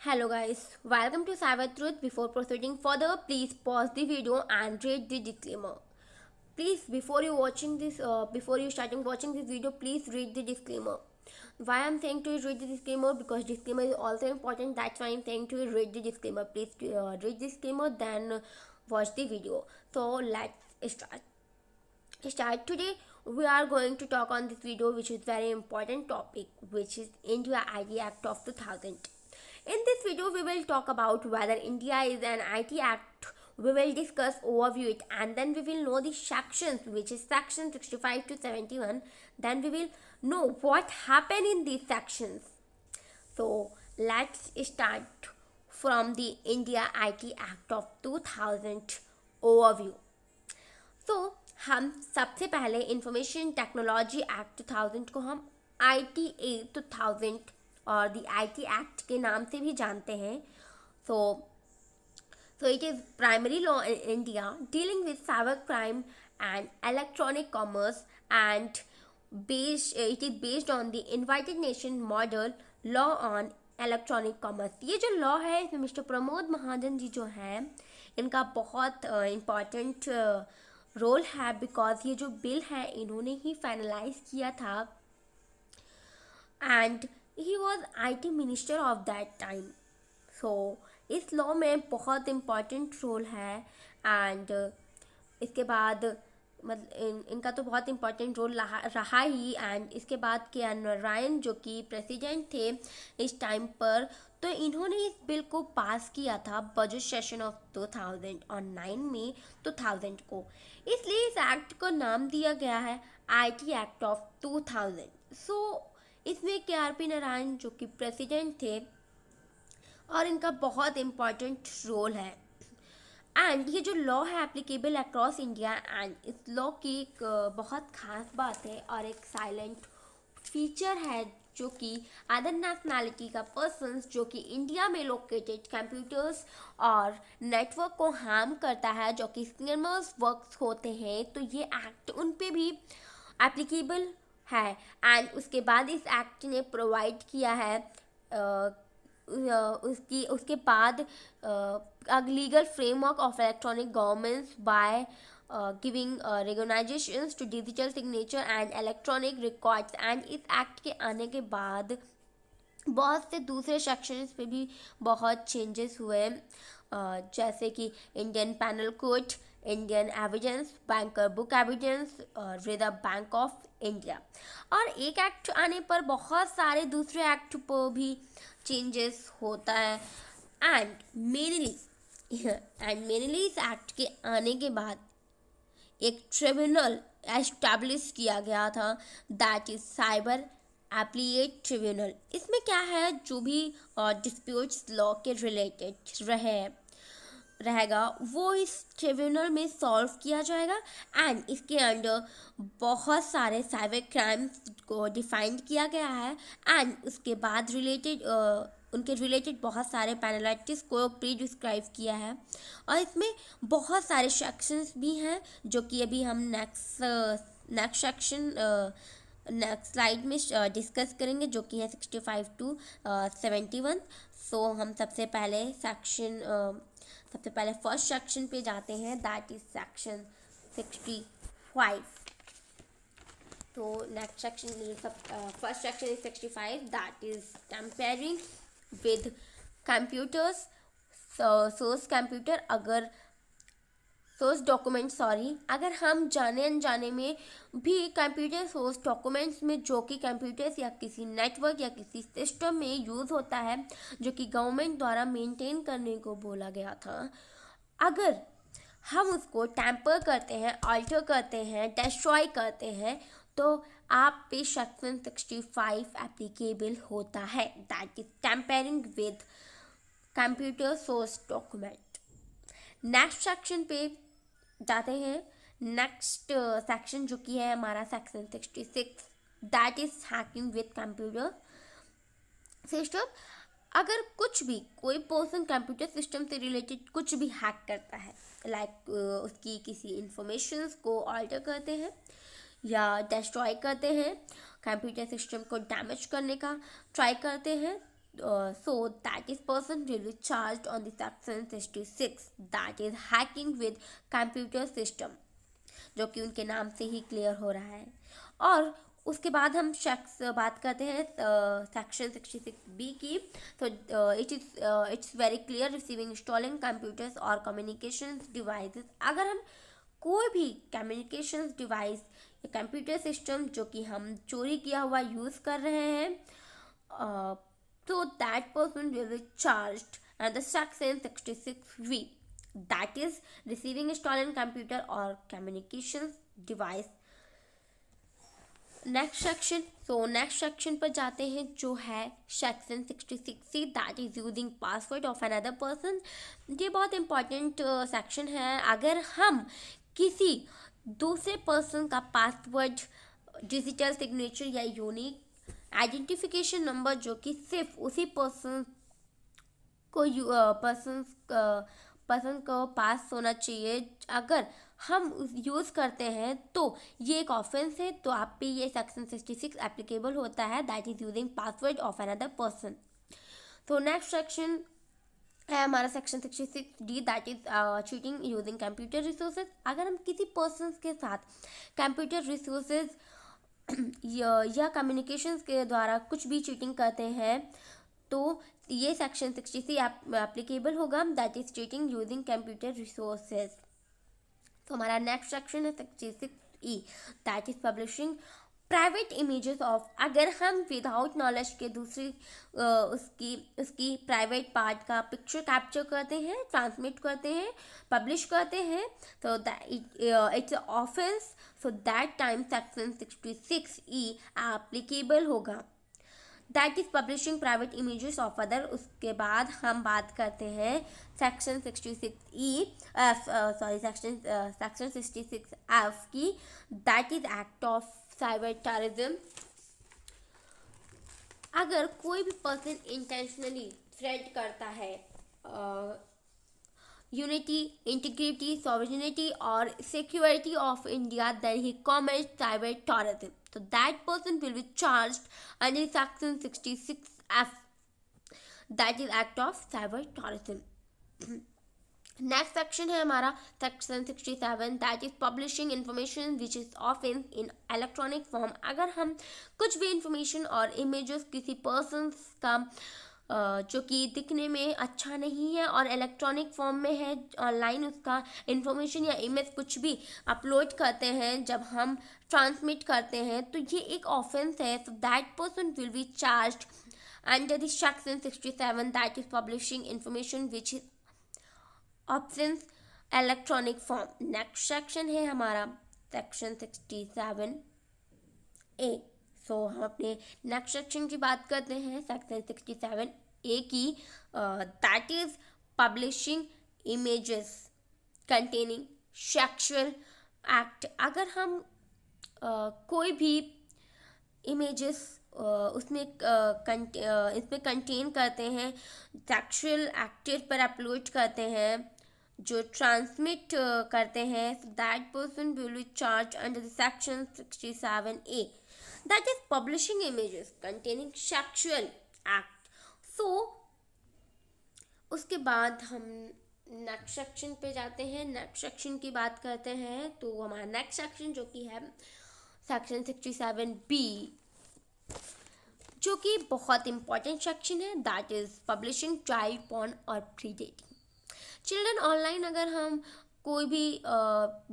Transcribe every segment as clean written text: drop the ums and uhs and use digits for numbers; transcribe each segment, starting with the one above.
Hello guys, welcome to Cyber Truth. Before proceeding further, please pause the video and read the disclaimer. Please, before you starting watching this video, please read the disclaimer. Why I'm saying to you read the disclaimer? Because disclaimer is also important. That's why I'm saying to you read the disclaimer. Please read the disclaimer, then watch the video. So let's start today. We are going to talk on this video, which is very important topic, which is India IT Act of 2000. In this video, we will talk about whether India is an IT Act. We will discuss overview it, and then we will know the sections, which is section 65 to 71. Then we will know what happened in these sections. So let's start from the India IT Act of 2000 overview. So हम सबसे पहले information technology act 2000 को हम ITA 2000 और the IT act के नाम से भी जानते हैं. So it is primary law in India dealing with cyber crime and electronic commerce, and it is based on the United Nations model law on electronic commerce. ये जो law है इसमें मिस्टर प्रमोद महाजन जी जो हैं इनका बहुत इम्पॉर्टेंट रोल है, because ये जो बिल है इन्होंने ही फाइनलाइज किया था and he was IT minister of that time. So इस लॉ में बहुत इम्पॉर्टेंट रोल है एंड इसके बाद मतलब इनका तो बहुत इम्पॉर्टेंट रोल रहा ही. एंड इसके बाद के नारायण जो कि प्रेसिडेंट थे इस टाइम पर, तो इन्होंने इस बिल को पास किया था बजट सेशन ऑफ 2000 और 9 में 2000 को. इसलिए इस एक्ट को नाम दिया गया है IT एक्ट ऑफ 2000. सो इसमें KRP नारायण जो कि प्रेसिडेंट थे और इनका बहुत इम्पॉर्टेंट रोल है. एंड ये जो लॉ है एप्लीकेबल अक्रॉस इंडिया. एंड इस लॉ की एक बहुत खास बात है और एक साइलेंट फीचर है जो कि अदर नेशनैलिटी का पर्सन्स जो कि इंडिया में लोकेटेड कंप्यूटर्स और नेटवर्क को हार्म करता है, जो कि स्कैमर्स वर्क्स होते हैं, तो ये एक्ट उन पे भी एप्लीकेबल है. एंड उसके बाद इस एक्ट ने प्रोवाइड किया है उसके बाद legal framework of electronic governments by giving recognitions to digital signature and electronic records. And इस एक्ट के आने के बाद बहुत से दूसरे सेक्शंस पे भी बहुत चेंजेस हुए, जैसे कि Indian panel code, Indian evidence, banker book evidence, reserve bank of India. और एक एक्ट आने पर बहुत सारे दूसरे एक्ट पर भी चेंजेस होता है. एंड मेनली इस एक्ट के आने के बाद एक ट्रिब्यूनल एस्टैब्लिश किया गया था, दैट इज साइबर एप्लीएट ट्रिब्यूनल. इसमें क्या है, जो भी डिस्प्यूट्स लॉ के रिलेटेड रहेगा वो इस ट्रिब्यूनल में सॉल्व किया जाएगा. एंड इसके अंडर बहुत सारे साइबर क्राइम्स को डिफाइन किया गया है. एंड उसके बाद उनके रिलेटेड बहुत सारे पेनल्टीज को प्री डिस्क्राइब किया है. और इसमें बहुत सारे सेक्शंस भी हैं जो कि अभी हम नेक्स्ट स्लाइड में डिस्कस करेंगे, जो कि है 65 to 71. सो हम सबसे पहले फर्स्ट सेक्शन पे जाते हैं, दैट इज सेक्शन 65. तो next section first section is 65, that is comparing with computers source document. अगर हम जाने अनजाने में भी कंप्यूटर सोर्स डॉक्यूमेंट्स में जो कि कंप्यूटर्स या किसी नेटवर्क या किसी सिस्टम में यूज़ होता है जो कि गवर्नमेंट द्वारा मेंटेन करने को बोला गया था, अगर हम उसको टैम्पर करते हैं, अल्टर करते हैं, डिस्ट्रॉय करते हैं, तो आप पे सेक्शन 65 एप्लीकेबल होता है, that is tampering with computer source document. Next section पे जाते हैं. नेक्स्ट सेक्शन जो कि है हमारा section 66, that is hacking with computer system. अगर कोई पर्सन कंप्यूटर सिस्टम से रिलेटेड कुछ भी हैक करता है, लाइक उसकी किसी इंफॉर्मेशंस को ऑल्टर करते हैं या डिस्ट्रॉय करते हैं, कंप्यूटर सिस्टम को डैमेज करने का ट्राई करते हैं, So that is person will be charged on the section 66, that is hacking with computer system, जो कि उनके नाम से ही क्लियर हो रहा है। और उसके बाद हम बात करते हैं सेक्शन 66B की। तो it's very clear, receiving installing computers और कम्युनिकेशंस डिवाइसेस। अगर हम कोई भी कम्युनिकेशंस डिवाइस या कंप्यूटर सिस्टम जो कि हम चोरी किया हुआ यूज़ कर रहे हैं, so that person will be charged under section 66V, that is receiving stolen computer or communications device। Next section, so next section पर जाते हैं जो है section 66C, that is using password of another person. ये बहुत important section है। अगर हम किसी दूसरे पर्सन का पासवर्ड, डिजिटल सिग्नेचर या यूनिक आइडेंटिफिकेशन नंबर जो कि सिर्फ उसी पर्सन को पास होना चाहिए, अगर हम यूज़ करते हैं तो ये एक ऑफेंस है। तो आप पे ये सेक्शन 66 एप्लीकेबल होता है, that is using password of another person. तो नेक्स्ट सेक्शन है हमारा section 66D, that is cheating using computer resources. अगर हम किसी पर्सन के साथ कंप्यूटर रिसोर्सेज या कम्युनिकेशंस के द्वारा कुछ भी चीटिंग करते हैं तो ये सेक्शन 66 एप्लीकेबल होगा, that is cheating using computer resources. तो हमारा नेक्स्ट सेक्शन है 66E, that is publishing private images of. अगर हम विदाउट नॉलेज के दूसरी उसकी प्राइवेट पार्ट का पिक्चर कैप्चर करते हैं, ट्रांसमिट करते हैं, पब्लिश करते हैं, तो it's offence. So that time section 66E applicable होगा, that is publishing private images of other. उसके बाद हम बात करते हैं सेक्शन 66F की, that is act of cyber terrorism. अगर कोई भी पर्सन इंटेंशनली थ्रेट करता है यूनिटी, इंटीग्रिटी, सॉवरेनिटी और security of India, then he commits cyber terrorism. So that person will be charged under section 66F, that is act of cyber terrorism। Next section है हमारा section 67, that is publishing information which is often in electronic form. अगर हम कुछ भी information और images किसी person का जो कि दिखने में अच्छा नहीं है और इलेक्ट्रॉनिक फॉर्म में है, ऑनलाइन उसका इंफॉर्मेशन या इमेज कुछ भी अपलोड करते हैं, जब हम ट्रांसमिट करते हैं तो ये एक ऑफेंस है। So that person will B charged under the section 67, that is publishing information which is options electronic form. Next section है हमारा सेक्शन 67A। सो हम अपने नेक्स्ट सेक्शन की बात करते हैं सेक्शन 67A की, that is publishing images containing sexual act. अगर हम कोई भी इमेजेस इसमें कंटेन करते हैं, सेक्सुअल एक्ट पर अपलोड करते हैं, जो ट्रांसमिट करते हैं, that person will be charge under the section 67A, that is publishing images containing sexual act. So उसके बाद हम नेक्स्ट सेक्शन पे जाते हैं, नेक्स्ट सेक्शन की बात करते हैं। तो हमारा नेक्स्ट सेक्शन जो कि है सेक्शन 67B, जो कि बहुत इंपॉर्टेंट सेक्शन है, that is publishing child porn और प्रीडेटिंग चिल्ड्रन ऑनलाइन। अगर हम कोई भी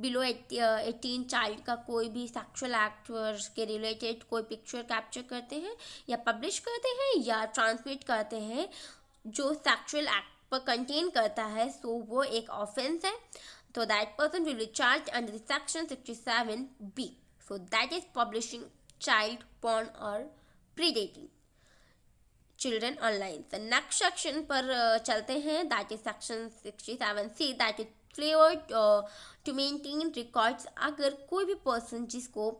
बिलो 18 चाइल्ड का कोई भी सेक्सुअल एक्ट के रिलेटेड कोई पिक्चर कैप्चर करते हैं या पब्लिश करते हैं या ट्रांसमिट करते हैं जो सेक्सुअल एक्ट पर कंटेन करता है, सो वो एक ऑफेंस है। तो that person will be charge under section 67B। So that is publishing child porn और प्रीडेटिंग चिल्ड्रन ऑनलाइन। तो नेक्स्ट सेक्शन पर चलते हैं, that is section 67C, that is failure to maintain records. अगर कोई भी पर्सन जिसको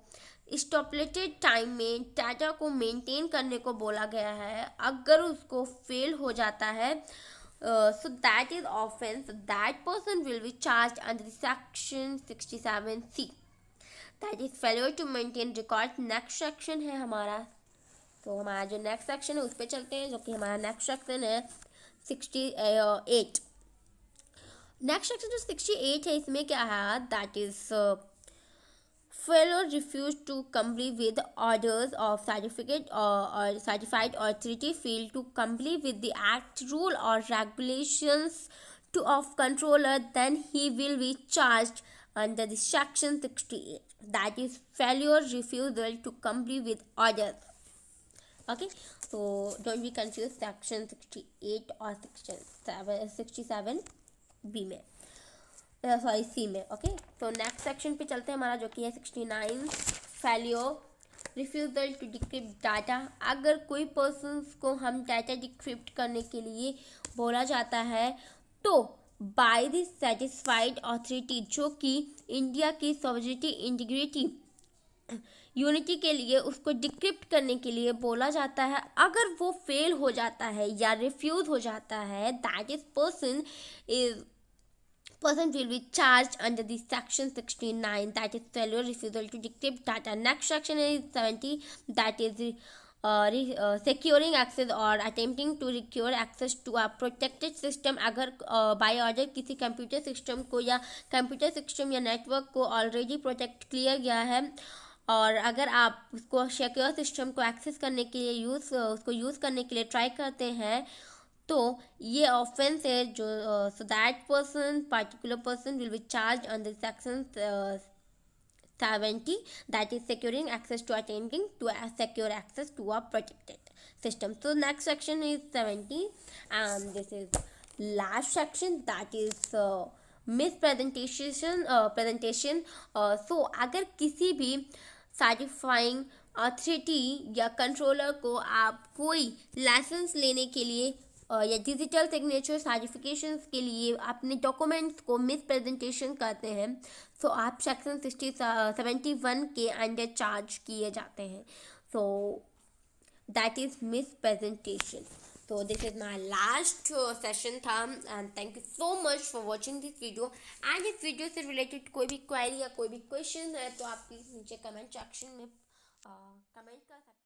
स्टॉपलेटेड टाइम में डाटा को मेंटेन करने को बोला गया है, अगर उसको फेल हो जाता है, so that is offense, that person will be charged under section 67C, that is failure to maintain records। next section है हमारा तो हमारा जो नेक्स्ट सेक्शन है उस पर चलते हैं, जो कि हमारा नेक्स्ट सेक्शन है 68। नेक्स्ट सेक्शन जो 68 है, इसमें क्या है, that is failure refuse to comply with orders of certificate or certified authority fail to comply with the act, rule or regulations to of controller, then he will be charged under the section 68, that is failure refusal to comply with orders. Okay, so don't be confused section 68 or section 67 B में, sorry C में। Okay, तो next section पे चलते हैं हमारा, जो कि है 69 failure refusal to decrypt data. अगर कोई पर्सन्स को हम डाटा डिक्रिप्ट करने के लिए बोला जाता है तो बाय द सेटिस्फाइड अथॉरिटी, जो कि इंडिया की सॉवरेनिटी इंटीग्रिटी यूनिटी के लिए उसको डिक्रिप्ट करने के लिए बोला जाता है, अगर वो फेल हो जाता है या रिफ्यूज हो जाता है, that is person will be charged under the section 69, that is failure refusal to decrypt data. Next section is 70, that is securing access or attempting to secure access to a protected system। अगर by order किसी computer system को या computer system या network को already protect किया गया है, और अगर आप उसको सिक्योर सिस्टम को एक्सेस करने के लिए उसको यूज़ करने के लिए ट्राई करते हैं, तो ये ऑफेंस है, जो so that person particular person will be charge under section 70, that is securing access to attempting to secure access to a protected system. So next section is 70 and this is last section, that is mispresentation presentation। So अगर किसी भी certifying authority या controller को आप कोई licence लेने के लिए या डिजिटल सिग्नेचर सर्टिफिकेशंस के लिए अपने डॉक्यूमेंट्स को मिस प्रेजेंटेशन करते हैं, तो आप सेक्शन 71 के अंडर चार्ज किए जाते हैं। So that is misrepresentation. तो this is my last session था, and thank you so much for watching this video. And इस वीडियो से रिलेटेड कोई भी क्वेरी या कोई भी क्वेश्चन है तो आप प्लीज़ नीचे कमेंट सेक्शन में कमेंट कर सकते हैं।